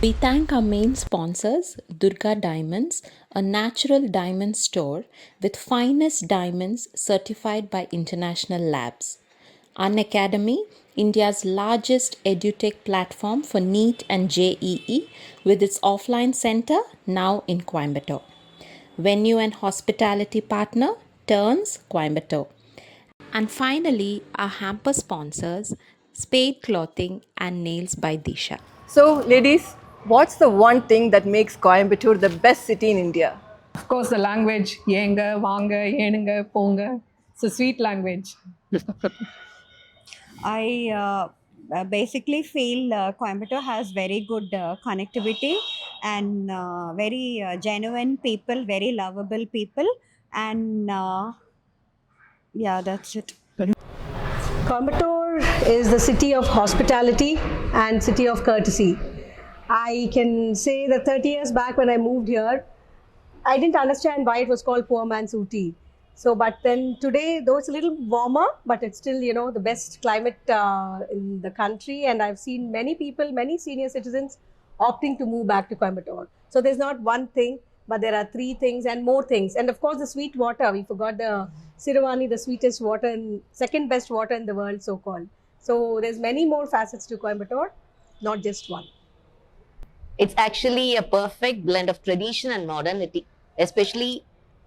We thank our main sponsors, Durga Diamonds, a natural diamond store with finest diamonds certified by international labs. Unacademy, India's largest edutech platform for NEET and JEE, with its offline center now in Coimbatore. Venue and hospitality partner, Turns Coimbatore. And finally, our hamper sponsors, Spade Clothing and Nails by Disha. So, ladies, what's the one thing that makes Coimbatore the best city in India? Of course, the language, yenga, vanga, yenunga, ponga. It's a sweet language. I basically feel Coimbatore has very good connectivity and very genuine people, very lovable people, and yeah, that's it. Coimbatore is the city of hospitality and city of courtesy. I can say that 30 years back when I moved here, I didn't understand why it was called poor man's Ooty. So, but then today, though it's a little warmer, but it's still, the best climate in the country. And I've seen many people, many senior citizens opting to move back to Coimbatore. So there's not one thing, but there are three things and more things. And of course, the sweet water. We forgot the Siravani, the sweetest water and second best water in the world, so-called. So there's many more facets to Coimbatore, not just one. It's actually a perfect blend of tradition and modernity, especially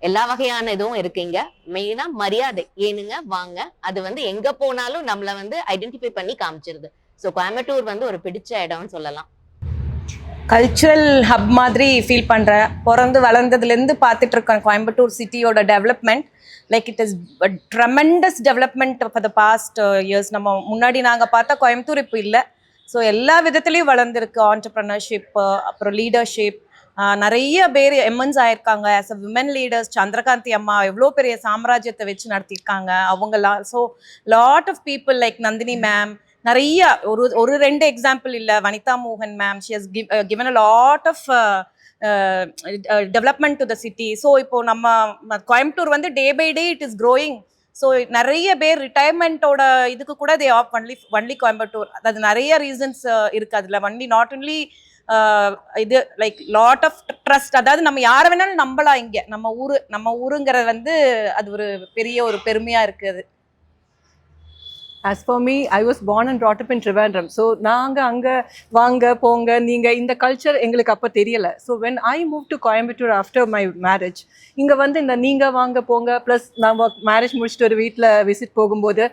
எல்லா வகையான இதுவும் இருக்குங்க. மெயினா மரியாதை, ஏனுங்க வாங்க, அது வந்து எங்க போனாலும் நம்மள வந்து ஐடென்டிஃபை பண்ணி காமிச்சிருது. ஸோ கோயம்புத்தூர் வந்து ஒரு பிடிச்ச இடம்னு சொல்லலாம். கல்ச்சுரல் ஹப் மாதிரி ஃபீல் பண்ணுறேன். பிறந்து வளர்ந்ததுலேருந்து பார்த்துட்டு இருக்கேன் கோயம்புத்தூர் சிட்டியோட development. Like it is tremendous development for the past years. நம்ம முன்னாடி நாங்கள் பார்த்தா கோயம்புத்தூர் இப்போ இல்லை. ஸோ எல்லா விதத்துலேயும் வளர்ந்துருக்கு. ஆண்டர்ப்ரனர்ஷிப்பு, அப்புறம் லீடர்ஷிப், நிறைய பேர் எம்என்ஸ் ஆயிருக்காங்க. As a women leaders, Chandrakanthi அம்மா எவ்வளோ பெரிய சாம்ராஜ்யத்தை வச்சு நடத்தியிருக்காங்க அவங்கெல்லாம். So lot of people like Nandini ma'am, நிறைய ஒரு ரெண்டு எக்ஸாம்பிள் இல்லை, வனிதா மோகன் ma'am, she has given a lot of development to the city. So இப்போ நம்ம கோயம்புத்தூர் வந்து day by day it is growing. So நிறைய பேர் ரிட்டையர்மெண்ட்டோட இதுக்கு கூட தே ஆப் ஒன்லி கோயம்புத்தூர். அது நிறைய ரீசன்ஸ் இருக்குது அதில். ஒன்லி நாட் ஒன்லி இது லைக் லாட் ஆஃப் ட்ரஸ்ட். அதாவது நம்ம யாரை வேணாலும் நம்பலாம் இங்கே. நம்ம ஊருங்கிறது வந்து அது ஒரு பெரிய ஒரு பெருமையாக இருக்குது. As for me, I was born and brought up in Trivandrum. So, நாங்கள் அங்கே வாங்க போங்க நீங்கள் இந்த கல்ச்சர் எங்களுக்கு அப்போ தெரியலை. So when I moved to Coimbatore after my marriage, இங்கே வந்து இந்த நீங்கள் வாங்க போங்க ப்ளஸ் நம்ம மேரேஜ் முடிச்சுட்டு ஒரு வீட்டில் விசிட் போகும்போது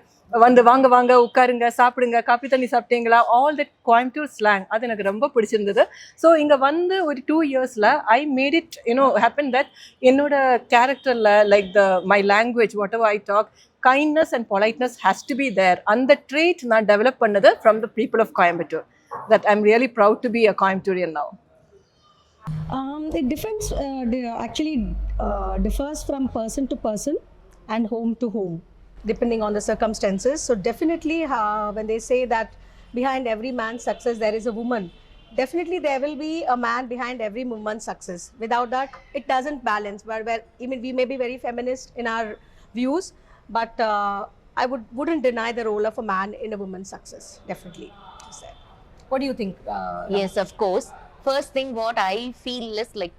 வந்து வாங்க வாங்க உட்காருங்க சாப்பிடுங்க காப்பி தண்ணி சாப்பிட்டீங்களா, ஆல் தட் கோயம்புத்தூர் ஸ்லாங் அது எனக்கு ரொம்ப பிடிச்சிருந்தது. ஸோ இங்கே வந்து ஒரு 2 இயர்ஸில் I made it happen that என்னோட கேரக்டரில் like my language whatever I talk, kindness and politeness has to be there. And the trait நான் develop பண்ணது from the people of Coimbatore, that I'm really proud to be a Coimbatourean now. It differs from person to person and home to home, depending on the circumstances. So definitely when they say that behind every man's success there is a woman, definitely there will be a man behind every woman's success. Without that it doesn't balance. Where even we may be very feminist in our views, but I wouldn't deny the role of a man in a woman's success, definitely. What do you think? Yes, of course. First thing what I feel is like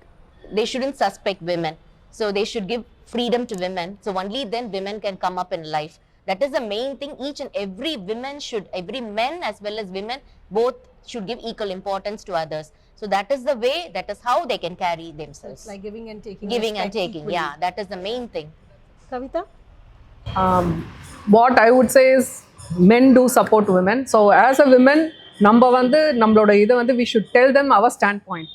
they shouldn't suspect women. So they should give freedom to women. So only then women can come up in life. That is the main thing. Each and every every men as well as women, both should give equal importance to others. So that is the way, that is how they can carry themselves. It's like giving and taking. Giving and taking, equally. Yeah, that is the main thing. Kavita? What I would say is men do support women. So as a women, நம்ம வந்து நம்மளோட இதை வந்து we should tell them our standpoint.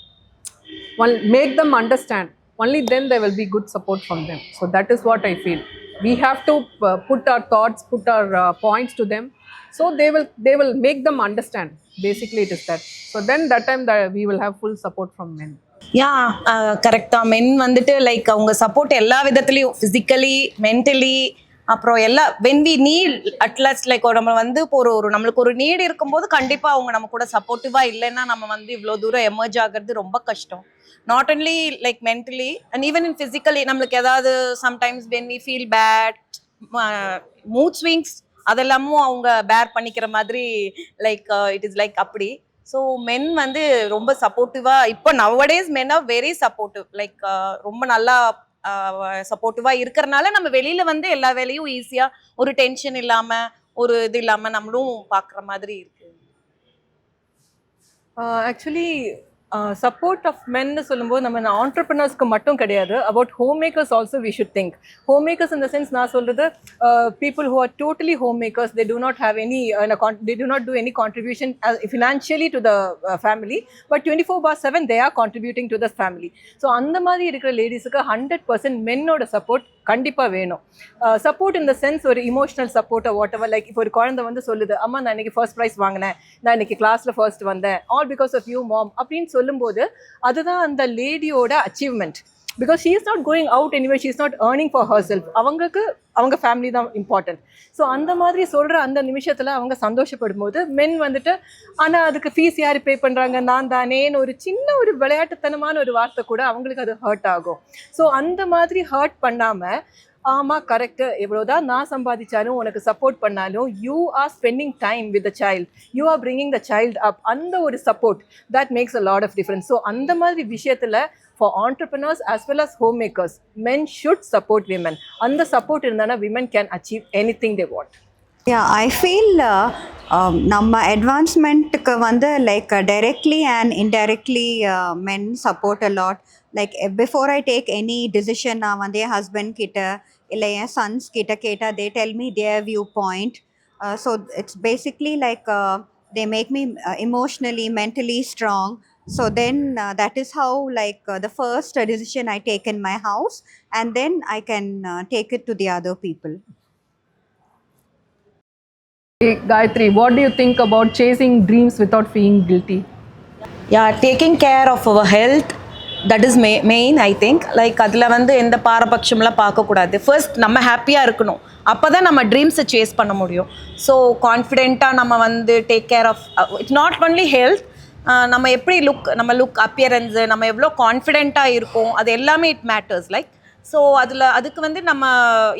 Make them understand. Only then there will be good support from them. So that is what I feel. We have to put our thoughts, put our points to them. So they will make them understand. Basically it is that. So then that time we will have full support from men. Correct தான். மென் வந்துட்டு like அவங்க support எல்லா விதத்துலையும், physically, mentally, அப்புறம் எல்லா when we need at last like நம்ம வந்து இப்போ ஒரு நம்மளுக்கு ஒரு நீடு இருக்கும்போது கண்டிப்பாக அவங்க நம்ம கூட சப்போர்ட்டிவாக இல்லைன்னா நம்ம வந்து இவ்வளோ தூரம் எமர்ஜ் ஆகிறது ரொம்ப கஷ்டம். Not only like mentally and even in physically. நம்மளுக்கு ஏதாவது sometimes when we feel bad, mood swings, அதெல்லாமும் அவங்க பேர் பண்ணிக்கிற மாதிரி லைக் இட் இஸ் லைக் அப்படி. ஸோ மென் வந்து ரொம்ப சப்போர்ட்டிவாக இப்போ nowadays men are very supportive like ரொம்ப நல்லா சப்போர்ட்டிவாக இருக்கிறனால நம்ம வெளியில் வந்து எல்லா வேலையும் ஈஸியாக ஒரு டென்ஷன் இல்லாமல் ஒரு இது இல்லாமல் நம்மளும் பார்க்குற மாதிரி இருக்குது. ஆக்சுவலி சப்போர்ட் ஆஃப் மென்னு சொல்லும்போது நம்ம ஆண்டர்பிரினர்ஸ்க்கு மட்டும் கிடையாது, about home makers also we should think. Home makers in the sense நான் சொல்கிறது people who are totally home makers, they do not have any they do not do any contribution financially to the family, but 24/7 they are contributing to the family. So அந்த மாதிரி இருக்கிற லேடிஸுக்கு 100% மென்னோட support கண்டிப்பாக வேணும். Support in the sense ஒரு emotional support what ever, like இப்போ ஒரு குழந்தை வந்து சொல்லுது, அம்மா நான் இன்னைக்கு ஃபர்ஸ்ட் ப்ரைஸ் வாங்கினேன், நான் இன்னைக்கு கிளாஸில் ஃபர்ஸ்ட் வந்தேன், all because of you mom அப்படின்னு சொல்லும்போது அதுதான் அந்த லேடியோட அச்சீவ்மெண்ட். Because she is not going out anyway, she is not earning for her self. அவங்களுக்கு அவங்க ஃபேமிலி தான் இம்பார்ட்டன்ட். ஸோ அந்த மாதிரி சொல்கிற அந்த நிமிஷத்தில் அவங்க சந்தோஷப்படும் போது மென் வந்துட்டு ஆனால் அதுக்கு ஃபீஸ் யார் பே பண்ணுறாங்க, நான் தானேன்னு ஒரு சின்ன ஒரு விளையாட்டுத்தனமான ஒரு வார்த்தை கூட அவங்களுக்கு அது ஹர்ட் ஆகும். ஸோ அந்த மாதிரி ஹர்ட் பண்ணாமல், ஆமாம் கரெக்டு, எவ்வளோதான் நான் சம்பாதிச்சாலும் உனக்கு சப்போர்ட் பண்ணாலும் you are spending time with the child, you are bringing the child up, அந்த ஒரு support that makes a lot of difference. So அந்த மாதிரி விஷயத்தில் for entrepreneurs as well as homemakers, men should support women. And the support irundana women can achieve anything they want. Yeah, I feel நம்ம அட்வான்ஸ்மெண்ட்டுக்கு வந்து like directly and indirectly men support a lot. Like before I take any decision, நான் வந்து என் husband கிட்ட இல்லை என் sons கிட்ட கேட்டால் they tell me their viewpoint. So it's basically like they make me emotionally, mentally strong. So then that is how like the first decision I take in my house, and then I can take it to the other people. Hey, Gayatri, what do you think about chasing dreams without feeling guilty? Yeah, taking care of our health, that is main I think. Like அதில் வந்து எந்த பாரபட்சம்லாம் பார்க்கக்கூடாது. First நம்ம ஹாப்பியாக இருக்கணும், அப்போ தான் நம்ம ட்ரீம்ஸை சேஸ் பண்ண முடியும். ஸோ கான்ஃபிடென்ட்டாக நம்ம வந்து take care of, it's not only health, நம்ம எப்படி நம்ம லுக் அப்பியரன்ஸு, நம்ம எவ்வளோ கான்ஃபிடென்ட்டாக இருக்கும், அது எல்லாமே இட் மேட்டர்ஸ். லைக் ஸோ அதுக்கு வந்து நம்ம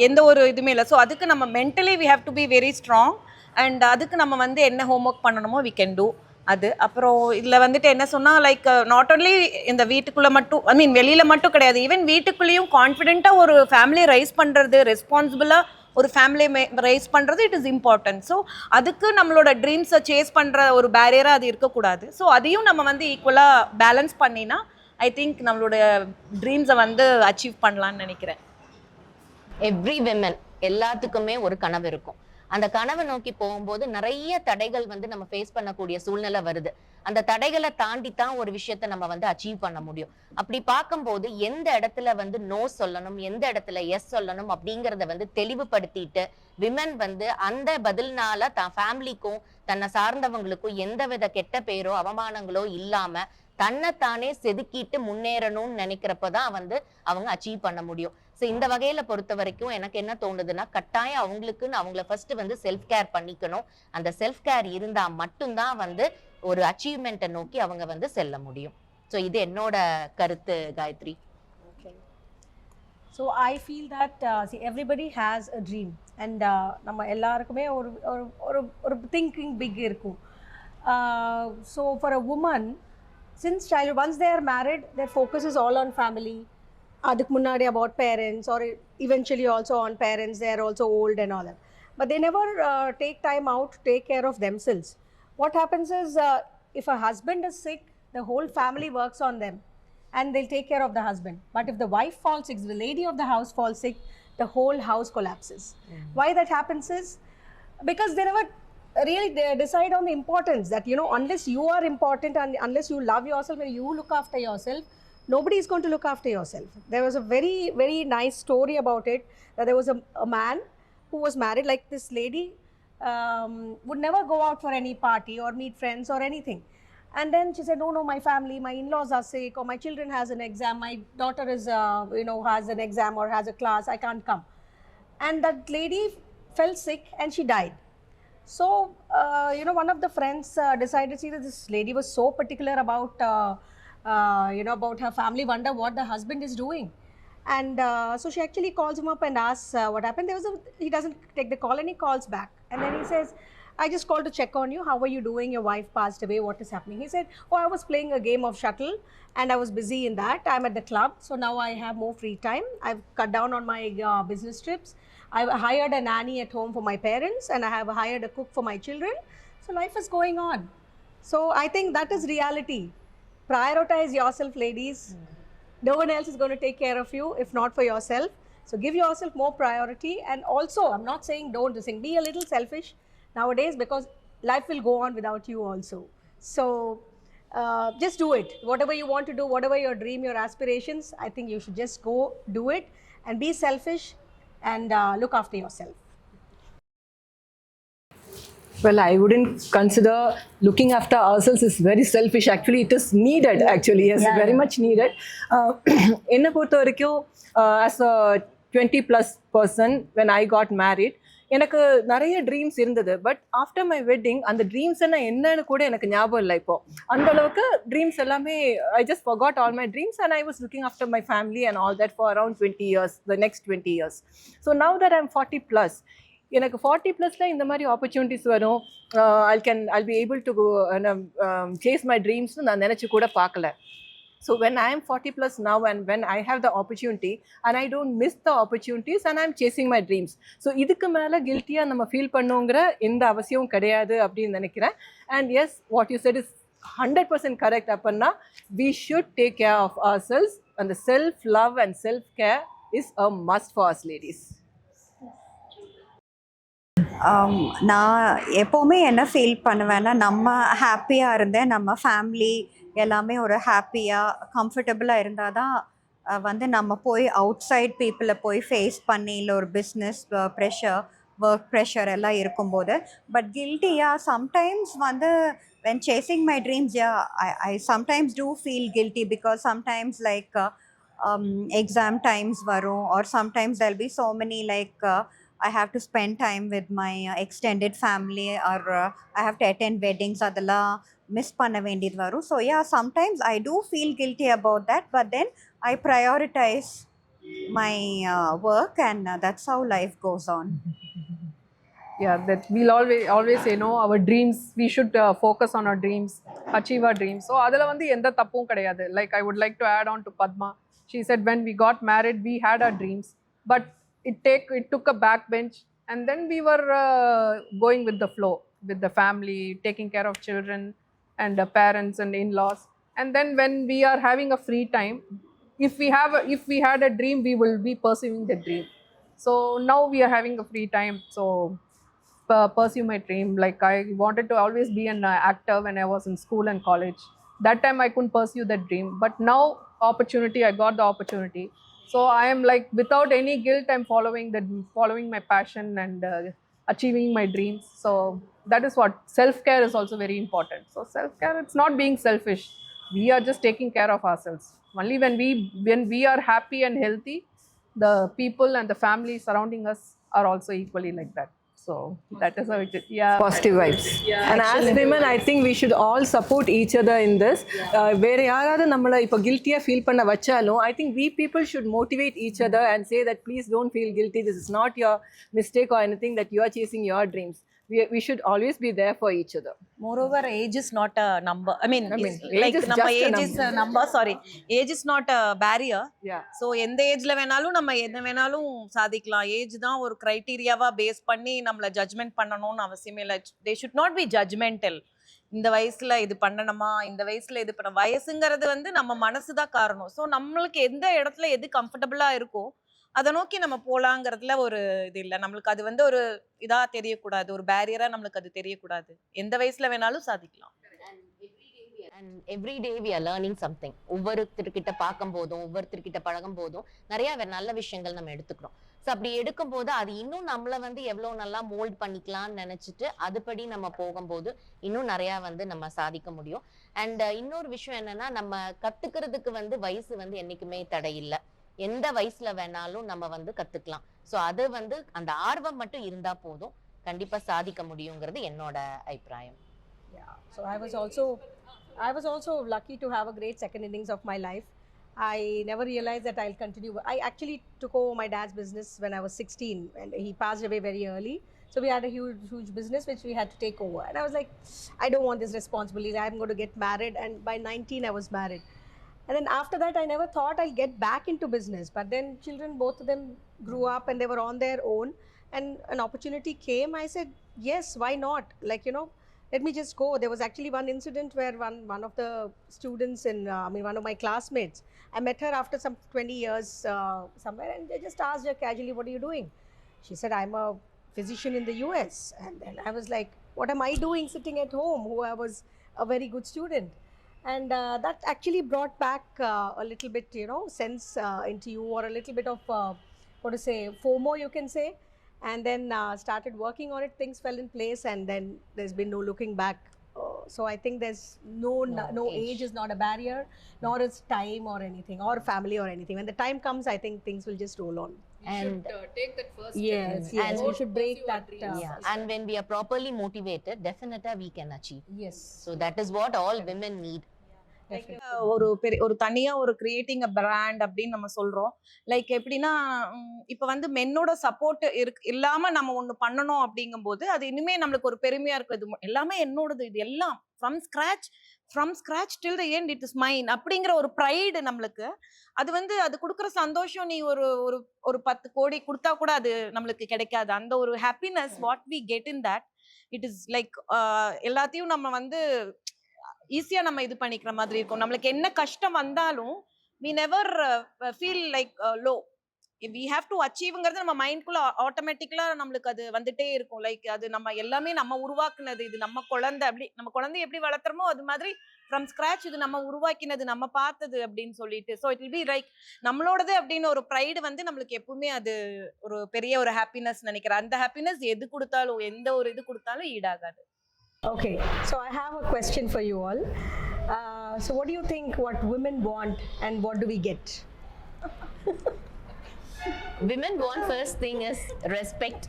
எந்த ஒரு இதுவுமே இல்லை. ஸோ அதுக்கு நம்ம mentally we have to be very strong. And அதுக்கு நம்ம வந்து என்ன ஹோம் ஒர்க் பண்ணணுமோ வி கேன் டூ அது. அப்புறம் இதில் வந்துட்டு என்ன சொன்னால், லைக் நாட் ஓன்லி இந்த வீட்டுக்குள்ளே மட்டும், ஐ மீன் வெளியில் மட்டும் கிடையாது, ஈவன் வீட்டுக்குள்ளேயும் கான்ஃபிடென்ட்டாக ஒரு ஃபேமிலி ரைஸ் பண்ணுறது, ரெஸ்பான்சிபிளாக ஒரு ஃபேமிலி ரைஸ் பண்ணுறது, இட் இஸ் இம்பார்ட்டன்ட். ஸோ அதுக்கு நம்மளோட ட்ரீம்ஸை சேஸ் பண்ணுற ஒரு பேரியராக அது இருக்கக்கூடாது. ஸோ அதையும் நம்ம வந்து ஈக்குவலாக பேலன்ஸ் பண்ணினா ஐ திங்க் நம்மளோட ட்ரீம்ஸை வந்து அச்சீவ் பண்ணலான்னு நினைக்கிறேன். எவ்ரி விமன் எல்லாத்துக்குமே ஒரு கனவு இருக்கும். அந்த கனவை நோக்கி போகும்போது நிறைய தடைகள் வந்து நம்ம ஃபேஸ் பண்ணக்கூடிய சூழ்நிலை வருது. அந்த தடைகளை தாண்டி தான் ஒரு விஷயத்த நம்ம வந்து அச்சீவ் பண்ண முடியும். அப்படி பார்க்கும்போது எந்த இடத்துல வந்து நோ சொல்லணும், எந்த இடத்துல எஸ் சொல்லணும் அப்படிங்கிறத வந்து தெளிவுபடுத்திட்டு விமன் வந்து அந்த பதில்னால தான் ஃபேமிலிக்கும் தன்னை சார்ந்தவங்களுக்கும் எந்த வித கெட்ட பேரோ அவமானங்களோ இல்லாம தன்னைத்தானே செதுக்கிட்டு முன்னேறணும்னு நினைக்கிறப்பதான் வந்து அவங்க அச்சீவ் பண்ண முடியும். ஸோ இந்த வகையில பொறுத்த வரைக்கும் எனக்கு என்ன தோணுதுன்னா, கட்டாயம் அவங்களுக்குன்னு அவங்கள ஃபர்ஸ்ட் வந்து செல்ஃப் கேர் பண்ணிக்கணும். அந்த செல்ஃப் கேர் இருந்தா மட்டும்தான் வந்து ஒரு அச்சீவ்மெண்ட்டை நோக்கி அவங்க வந்து செல்ல முடியும். ஸோ இது என்னோட கருத்து Gayatri. So I feel that see everybody has a dream, and நம்ம எல்லாருக்குமே ஒரு thinking big இருக்கும். So for a woman, since childhood, once they are married, their focus is all on family. Aduk munnadi about parents, or eventually also on parents. They are also old and all that, but they never take time out to take care of themselves. What happens is if a husband is sick, the whole family works on them and they'll take care of the husband. But if the wife falls sick, the lady of the house falls sick, the whole house collapses. Why that happens is because they never really decide on the importance that, you know, unless you are important and unless you love yourself and you look after yourself, nobody is going to look after yourself. There was a very, very nice story about it, that there was a man who was married. Like, this lady would never go out for any party or meet friends or anything. And then she said, no, my family, my in-laws are sick, or my children has an exam, my daughter is, has an exam or has a class, I can't come. And that lady fell sick and she died. So, one of the friends decided, see, that this lady was so particular about, about her family, wonder what the husband is doing. And so she actually calls him up and asks what happened. He doesn't take the call and he calls back. And then he says, I just called to check on you. How are you doing? Your wife passed away. What is happening? He said, oh, I was playing a game of shuttle and I was busy in that. I'm at the club. So now I have more free time. I've cut down on my business trips. I've hired a nanny at home for my parents and I have hired a cook for my children. So life is going on. So I think that is reality. Prioritize yourself, ladies. No one else is going to take care of you if not for yourself. So give yourself more priority. And also, I'm not saying don't do things. Be a little selfish nowadays because life will go on without you also. So just do it. Whatever you want to do, whatever your dream, your aspirations, I think you should just go do it and be selfish and look after yourself. Well, I wouldn't consider looking after ourselves is very selfish. Actually, it is needed. Actually, yes, very much needed. என்னை பொறுத்த வரைக்கும் as a 20+ person, when I got married, எனக்கு நிறைய dreams இருந்தது. But after my wedding அந்த dreams என்னன்னு கூட எனக்கு ஞாபகம் இல்லை. இப்போ அந்த அளவுக்கு ட்ரீம்ஸ் எல்லாமே I just forgot all my dreams and I was looking after my family and all that for around 20 years, the next 20 years. So now that I'm 40+, எனக்கு 40+ல இந்த மாதிரி ஆப்பர்ச்சுனிட்டிஸ் வரும். I'll be able to go chase my dreams நான் நினச்சி கூட பார்க்கல. So when I am 40+ now and when I have the opportunity and I don't miss the opportunities and I'm chasing my dreams. So இதுக்கு மேலே கில்ட்டியாக நம்ம feel பண்ணுங்கிற எந்த அவசியமும் கிடையாது அப்படின்னு நினைக்கிறேன். And yes, what you said is 100% correct. அப்படின்னா we should take care of ourselves and the self-love and self-care is a must for us ladies. நான் எப்போவுமே என்ன ஃபீல் பண்ணுவேன்னா நம்ம ஹாப்பியாக இருந்தேன், நம்ம ஃபேமிலி எல்லாமே ஒரு ஹாப்பியாக கம்ஃபர்டபுளாக இருந்தால் தான் வந்து நம்ம போய் அவுட் சைட் பீப்புளை போய் ஃபேஸ் பண்ணி இல்லை ஒரு பிஸ்னஸ் ப்ரெஷர், ஒர்க் ப்ரெஷர் எல்லாம் இருக்கும்போது. பட் கில்ட்டியாக சம்டைம்ஸ் வந்து when chasing my dreams, yeah, I sometimes do feel guilty because sometimes like exam times varum or sometimes there'll be so many like I have to spend time with my extended family or I have to attend weddings, adala miss panna vendid varu. So yeah, sometimes I do feel guilty about that, but then I prioritize my work and that's how life goes on. Yeah, that we'll always say no, our dreams, we should focus on our dreams, achieve our dreams. So adala vandu endha thappum kedaiyadhu. Like I would like to add on to Padma. She said when we got married we had our dreams, but it took a backbench and then we were going with the flow with the family, taking care of children and parents and in-laws. And then when we are having a free time, if we had a dream, we will be pursuing the dream. So now we are having a free time, so pursue my dream. Like I wanted to always be an actor when I was in school and college. That time I couldn't pursue that dream, but now I got the opportunity. So I am like without any guilt I'm following my passion and achieving my dreams. So that is what self-care is also very important. So self-care, it's not being selfish, we are just taking care of ourselves. Only when we are happy and healthy, the people and the family surrounding us are also equally like that. So that is how it is. Yeah, positive vibes. Yeah, and as women I think we should all support each other in this. வேறு யாராவது நம்மளை இப்போ கில்ட்டியாக feel பண்ண வச்சாலும் I think we people should motivate each other and say that please don't feel guilty, this is not your mistake or anything, that you are chasing your dreams. We should always be there for each other. Moreover, age is not a number. I mean age is நம்ம just a age is a number. Sorry, age is not a barrier. Yeah. So எந்த ஏஜ்ல வேணாலும் நம்ம என்ன வேணாலும் சாதிக்கலாம். Age தான் ஒரு கிரைட்டீரியாவா பேஸ் பண்ணி நம்மள ஜட்ஜ்மெண்ட் பண்ணணும்னு அவசியமே இல்லை. They should not be judgmental. இந்த வயசுல இது பண்ணணுமா, இந்த வயசுல இது பண்ண, வயசுங்கிறது வந்து நம்ம மனசு தான் காரணம். ஸோ நம்மளுக்கு எந்த இடத்துல எது கம்ஃபர்டபுளா இருக்கோ அதை நோக்கி நம்ம போலாங்கிறதுல ஒரு இது இல்லை. நம்மளுக்கு அது வந்து ஒரு இதா தெரியக்கூடாது, ஒரு பேரியரா நம்மளுக்கு அது தெரியக்கூடாது. எந்த வயசுல வேணாலும் சாதிக்கலாம். And every day we are learning something. ஒவ்வொருத்தர்கிட்ட பார்க்கும் போதும் ஒவ்வொருத்தர்கிட்ட பழகும் போதும் நிறைய நல்ல விஷயங்கள் நம்ம எடுத்துக்கிறோம். ஸோ அப்படி எடுக்கும் போது அது இன்னும் நம்மளை வந்து எவ்வளோ நல்லா மோல்ட் பண்ணிக்கலாம்னு நினைச்சிட்டு அதுபடி நம்ம போகும்போது இன்னும் நிறையா வந்து நம்ம சாதிக்க முடியும். அண்ட் இன்னொரு விஷயம் என்னன்னா, நம்ம கத்துக்கிறதுக்கு வந்து வயசு வந்து என்னைக்குமே தடை இல்லை. எந்த வயசுல வேணாலும் நம்ம வந்து கத்துக்கலாம். ஸோ அது வந்து அந்த ஆர்வம் மட்டும் இருந்தா போதும், கண்டிப்பா சாதிக்க முடியுங்கிறது என்னோட அபிப்பிராயம். Yeah. So I was also lucky to have a great second innings of my life. I never realized that I'll continue. I actually took over my dad's business when I was 16, and he passed away very early. So we had a huge business which we had to take over. And I was like, I don't want this responsibility. I'm going to get married. And by 19, I was married. And then after that, I never thought I'll get back into business. But then children, both of them grew up and they were on their own. And an opportunity came. I said, yes, why not? Like, let me just go. There was actually one incident where one of the students one of my classmates, I met her after some 20 years somewhere, and I just asked her casually, what are you doing? She said, I'm a physician in the US. And then I was like, what am I doing sitting at home, who I was a very good student? And that actually brought back a little bit, sense into you, or a little bit of, FOMO, you can say. And then started working on it. Things fell in place, and then there's been no looking back. So I think there's no age is not a barrier, nor is time or anything, or family or anything. When the time comes, I think things will just roll on. And take that first Yes, step. yes, we should break that. yeah, and when we are properly motivated, definitely we can achieve. Yes. So that is what all women need. ஒரு தனியா ஒரு creating a brand அப்படின்னு நம்ம சொல்றோம். Like எப்படின்னா, இப்ப வந்து மென்னோட support இல்லாம நம்ம ஒண்ணு பண்ணணும் அப்படிங்கும்போது அது இனிமே நம்மளுக்கு ஒரு பெருமையா இருக்கும். இது எல்லாமே என்னோடது, இது எல்லாம் from scratch till the end it is mine அப்படிங்கிற ஒரு ப்ரைடு நம்மளுக்கு. அது வந்து அது கொடுக்குற சந்தோஷம் நீ ஒரு ஒரு 10 கோடி கொடுத்தா கூட அது நம்மளுக்கு கிடைக்காது. அந்த ஒரு happiness what we get in that, it is like எல்லாத்தையும் நம்ம வந்து ஈஸியா நம்ம இது பண்ணிக்கிற மாதிரி இருக்கும். நம்மளுக்கு என்ன கஷ்டம் வந்தாலும் we never feel like low. we have to achieveங்கிறது நம்ம மைண்ட்குள்ள ஆட்டோமேட்டிக்கலா நம்மளுக்கு அது வந்துட்டே இருக்கும். லைக் அது நம்ம எல்லாமே நம்ம உருவாக்குனது, இது நம்ம குழந்தை, அப்படி நம்ம குழந்தைய எப்படி வளர்த்துறோமோ அது மாதிரி ஃப்ரம் ஸ்கிராச் இது நம்ம உருவாக்கினது, நம்ம பார்த்தது அப்படின்னு சொல்லிட்டு. So it will be like நம்மளோடது அப்படின்னு ஒரு ப்ரைடு வந்து நம்மளுக்கு எப்பவுமே அது ஒரு பெரிய ஒரு ஹாப்பினஸ் நினைக்கிறேன். அந்த ஹாப்பினஸ் எது கொடுத்தாலும், எந்த ஒரு இது கொடுத்தாலும் ஈடாகாது. Okay, so I have a question for you all. So what do you think what women want, and what do we get? Women want first thing is respect.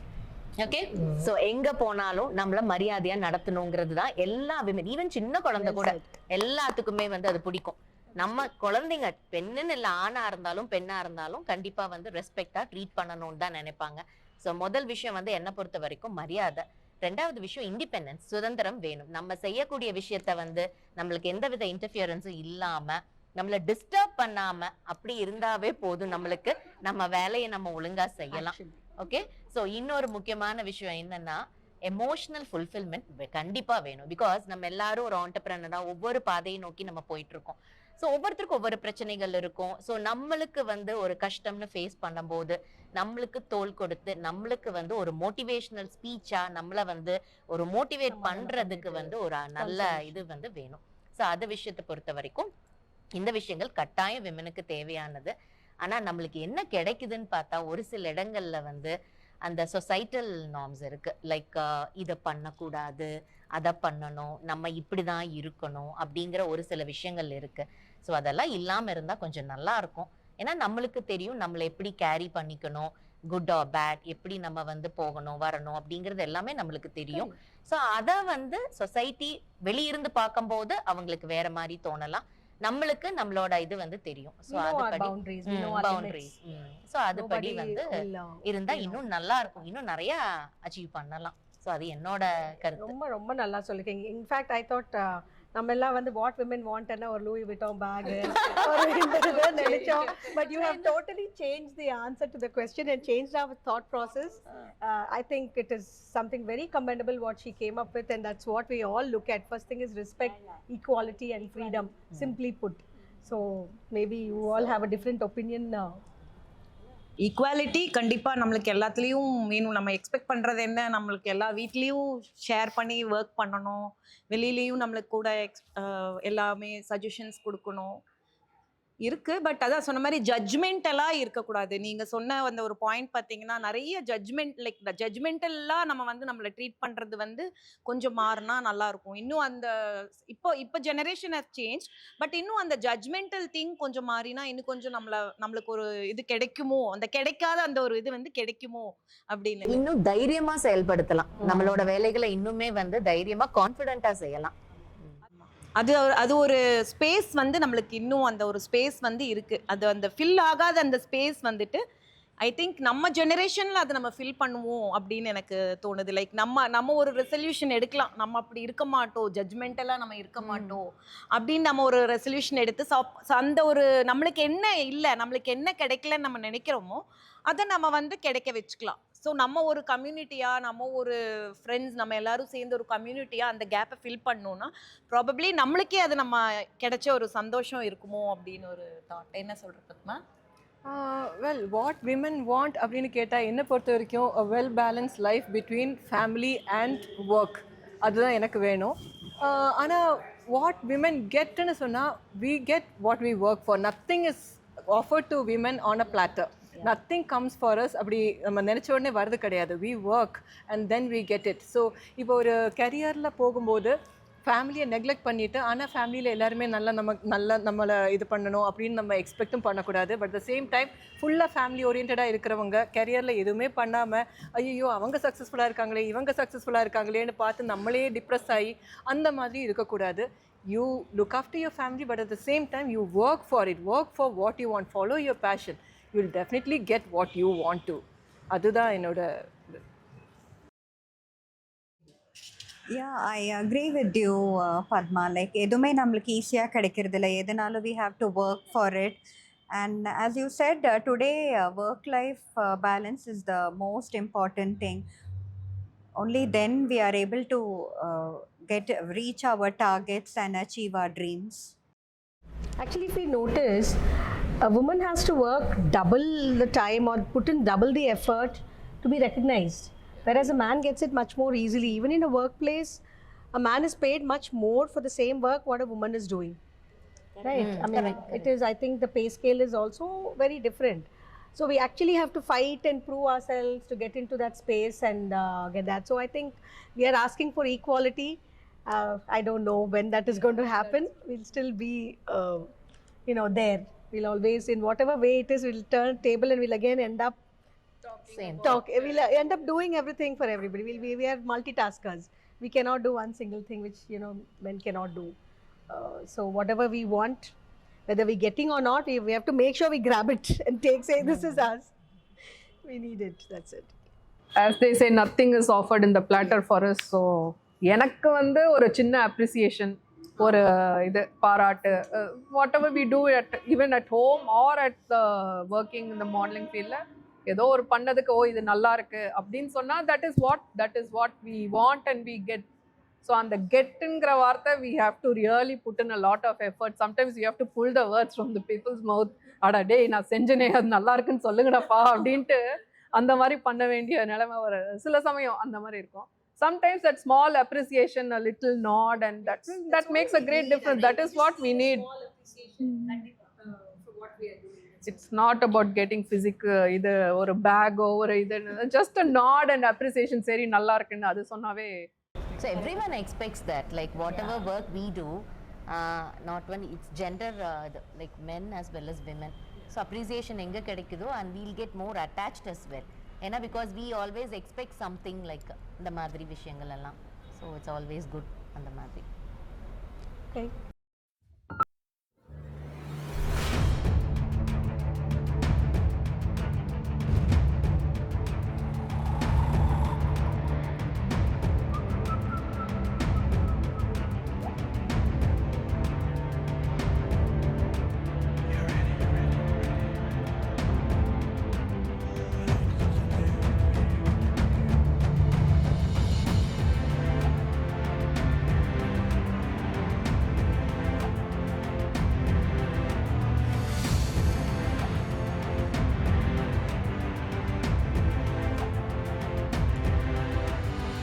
Okay, so எங்க போனாலும் நம்மள மரியாதையா நடத்தணுங்கிறது தான் எல்லா விமன், ஈவன் சின்ன குழந்தை கூட எல்லாத்துக்குமே வந்து அது பிடிக்கும். நம்ம குழந்தைங்க பெண்ணுன்னு இல்ல, ஆணா இருந்தாலும் பெண்ணா இருந்தாலும் கண்டிப்பா வந்து ரெஸ்பெக்டா ட்ரீட் பண்ணணும்னு தான் நினைப்பாங்க. சோ முதல் விஷயம் வந்து என்ன பொறுத்த வரைக்கும் மரியாதை. ரெண்டாவது விஷயம் இண்டிபெண்டன்ஸ், சுதந்திரம் வேணும். நம்ம செய்யக்கூடிய விஷயத்த வந்து நம்மளுக்கு எந்தவித இன்டர்ஃபியரன்ஸும் இல்லாம, நம்மள டிஸ்டர்ப் பண்ணாம அப்படி இருந்தாவே போதும். நம்மளுக்கு நம்ம வேலையை நம்ம ஒழுங்கா செய்யலாம். ஓகே, சோ இன்னொரு முக்கியமான விஷயம் என்னன்னா, எமோஷனல் ஃபுல்ஃபில்மெண்ட் கண்டிப்பா வேணும். பிகாஸ் நம்ம எல்லாரும் ஒரு ஆண்டர்பிரனரா ஒவ்வொரு பாதையை நோக்கி நம்ம போயிட்டு இருக்கோம். ஸோ ஒவ்வொருத்தருக்கும் ஒவ்வொரு பிரச்சனைகள் இருக்கும். ஸோ நம்மளுக்கு வந்து ஒரு கஷ்டம்னு ஃபேஸ் பண்ணும்போது நம்மளுக்கு தோள் கொடுத்து நம்மளுக்கு வந்து ஒரு மோட்டிவேஷனல் ஸ்பீச்சா நம்மளை வந்து ஒரு மோட்டிவேட் பண்றதுக்கு வந்து ஒரு நல்ல இது வந்து வேணும். ஸோ அது விஷயத்தை பொறுத்த வரைக்கும் இந்த விஷயங்கள் கட்டாயம் விமனுக்கு தேவையானது. ஆனா நம்மளுக்கு என்ன கிடைக்குதுன்னு பார்த்தா ஒரு சில இடங்கள்ல வந்து அந்த சொசைட்டல் நார்ம்ஸ் இருக்கு. லைக் இதை பண்ணக்கூடாது, அதை பண்ணணும், நம்ம இப்படிதான் இருக்கணும் அப்படிங்கிற ஒரு சில விஷயங்கள் இருக்கு. ஸோ அதெல்லாம் இல்லாம இருந்தா கொஞ்சம் நல்லா இருக்கும். ஏன்னா நம்மளுக்கு தெரியும் நம்மளை எப்படி கேரி பண்ணிக்கணும், குட் ஆர் பேட், எப்படி நம்ம வந்து போகணும் வரணும் அப்படிங்கிறது எல்லாமே நம்மளுக்கு தெரியும். ஸோ அதை வந்து சொசைட்டி வெளியிருந்து பார்க்கும்போது அவங்களுக்கு வேற மாதிரி தோணலாம். நம்மளுக்கு நம்மளோட இது வந்து தெரியும். சோ அதுபடி பவுண்டரிஸ், சோ அதுபடி வந்து இருந்தா இன்னும் நல்லா இருக்கும், இன்னும் நிறைய அச்சீவ் பண்ணலாம். சோ அது என்னோட கருத்து. ரொம்ப ரொம்ப நல்லா சொல்லிருக்கீங்க. இன்ஃபேக்ட் ஐ தாட் நம்ம எல்லாம் வந்து வாட் விமன் வாண்ட்னா ஒரு லூயி விட்டான் பேக் ஒரு இந்த நினைச்சோம். But you have totally change the answer to the question and changed our thought process. I think it is something very commendable what she came up with, and that's what we all look at. First thing is respect, equality and freedom, simply put. So maybe you all have a different opinion now. Equality கண்டிப்பாக நம்மளுக்கு எல்லாத்துலேயும் வேணும். நம்ம expect பண்ணுறது என்ன, நம்மளுக்கு எல்லா வீட்லேயும் ஷேர் பண்ணி ஒர்க் பண்ணணும், வெளியிலையும் நம்மளுக்கு கூட எல்லாமே சஜஷன்ஸ் கொடுக்கணும் இருக்குது. பட் அதான் சொன்ன மாதிரி ஜட்ஜ்மெண்ட் எல்லாம் இருக்கக்கூடாது. நீங்கள் சொன்ன அந்த ஒரு பாயிண்ட் பார்த்தீங்கன்னா நிறைய ஜட்ஜ்மெண்ட், லைக் இந்த ஜட்ஜ்மெண்டெல்லாம் நம்ம வந்து நம்மளை ட்ரீட் பண்ணுறது வந்து கொஞ்சம் மாறினா நல்லாயிருக்கும். இன்னும் அந்த இப்போ ஜெனரேஷன் ஹஸ் சேஞ்ச், பட் இன்னும் அந்த ஜட்ஜ்மெண்டல் திங் கொஞ்சம் மாறினா இன்னும் கொஞ்சம் நம்மளுக்கு ஒரு இது கிடைக்குமோ, அந்த கிடைக்காத அந்த ஒரு இது வந்து கிடைக்குமோ அப்படின்னு இன்னும் தைரியமா செயல்படுத்தலாம். நம்மளோட வேலைகளை இன்னுமே வந்து தைரியமா கான்ஃபிடென்ட்டா செய்யலாம். அது ஒரு ஸ்பேஸ் வந்து நம்மளுக்கு இன்னும் அந்த ஒரு ஸ்பேஸ் வந்து இருக்குது. அது அந்த ஃபில் ஆகாத அந்த ஸ்பேஸ் வந்துட்டு ஐ திங்க் நம்ம ஜெனரேஷனில் அதை நம்ம ஃபில் பண்ணுவோம் அப்படின்னு எனக்கு தோணுது. லைக் நம்ம ஒரு ரெசல்யூஷன் எடுக்கலாம், நம்ம அப்படி இருக்க மாட்டோம், ஜட்ஜ்மெண்டெல்லாம் நம்ம இருக்க மாட்டோம் அப்படின்னு நம்ம ஒரு ரெசல்யூஷன் எடுத்து அந்த ஒரு நம்மளுக்கு என்ன இல்லை, நம்மளுக்கு என்ன கிடைக்கலன்னு நம்ம நினைக்கிறோமோ அதை நம்ம வந்து கிடைக்க வச்சுக்கலாம். ஸோ நம்ம ஒரு கம்யூனிட்டியாக, நம்ம ஒரு ஃப்ரெண்ட்ஸ், நம்ம எல்லாரும் சேர்ந்து ஒரு கம்யூனிட்டியாக அந்த கேப்பை ஃபில் பண்ணோன்னா ப்ராபப்ளி நம்மளுக்கே அது நம்ம கிடைச்ச ஒரு சந்தோஷம் இருக்குமோ அப்படின்னு ஒரு தாட். என்ன சொல்கிற Padma? Well, what women want அப்படின்னு கேட்டால் என்னை பொறுத்த வரைக்கும் a well balanced life between family and work, அதுதான் எனக்கு வேணும். ஆனால் வாட் விமன் கெட்னு சொன்னால் we get what we work for. nothing is offered to women on a platter. nothing comes for us அப்படி நம்ம நினச்ச உடனே வரது கிடையாது. we work and then we get it. So இப்போ ஒரு கரியரில் போகும்போது ஃபேமிலியை நெக்லெக்ட் பண்ணிவிட்டு, ஆனால் ஃபேமிலியில் எல்லாருமே நம்மளை இது பண்ணணும் அப்படின்னு நம்ம எக்ஸ்பெக்டும் பண்ணக்கூடாது. பட் த சேம் டைம் ஃபுல்லாக ஃபேமிலி ஓரியன்டாக இருக்கிறவங்க கரியரில் எதுவுமே பண்ணாமல் ஐயோ அவங்க சக்ஸஸ்ஃபுல்லாக இருக்காங்களே, இவங்க சக்ஸஸ்ஃபுல்லாக இருக்காங்களேன்னு பார்த்து நம்மளே டிப்ரெஸ் ஆகி அந்த மாதிரி இருக்கக்கூடாது. You look after your family, but at the same time you work for it. Work for what you want. Follow your passion. You will definitely get what you want to. அதுதான் என்னோட. Yeah, I agree with you, Padma. Like, எதுவுமே நம்மளுக்கு ஈஸியாக கிடைக்கிறதில்ல, எதனாலும் we have to work for it. And as you said, today work-life balance is the most important thing. Only then we are able to reach our targets and achieve our dreams. Actually, if we notice, a woman has to work double the time or put in double the effort to be recognized, whereas a man gets it much more easily. Even in a workplace, a man is paid much more for the same work what a woman is doing. Right? I mean, it is, I think the pay scale is also very different. So we actually have to fight and prove ourselves to get into that space and get that. So I think we are asking for equality. I don't know when that is going to happen. We'll still be, there. We'll always, in whatever way it is, we'll turn table and we'll again end up we'll end up doing everything for everybody. We are multitaskers. We cannot do one single thing which men cannot do. So whatever we want, whether we're getting or not, we have to make sure we grab it and say this is us. We need it. That's it. As they say, nothing is offered in the platter for us. So எனக்கு வந்து ஒரு சின்ன appreciation, ஒரு இது பாராட்டு, whatever we do even at home or at the working இந்த modelling ஃபீல்டில் ஏதோ ஒரு பண்ணதுக்கு இது நல்லா இருக்கு அப்படின்னு சொன்னால் that is what we want and we get. So அந்த கெட்டுங்கிற வார்த்தை we have to really put in a lot of effort. Sometimes you have to pull the words from the people's mouth. அடா டேய் நான் செஞ்சனே அது நல்லா இருக்குன்னு சொல்லுங்கடாப்பா அப்படின்ட்டு அந்த மாதிரி பண்ண வேண்டிய நிலைமை ஒரு சில சமயம் அந்த மாதிரி இருக்கும். Sometimes that small appreciation, a little nod, and that makes a great difference. That is what we need. For what we are doing. It's not about getting physical, either or a bag over either. Just a nod and appreciation. Seri nalla irukku adu sonnave. So everyone expects that, like whatever work we do, not only it's gender, like men as well as women. So appreciation enga kedikudho and we'll get more attached as well. ஏன்னா because we always expect something like இந்த மாதிரி விஷயங்கள் எல்லாம். So it's always good அந்த மாதிரி. Okay.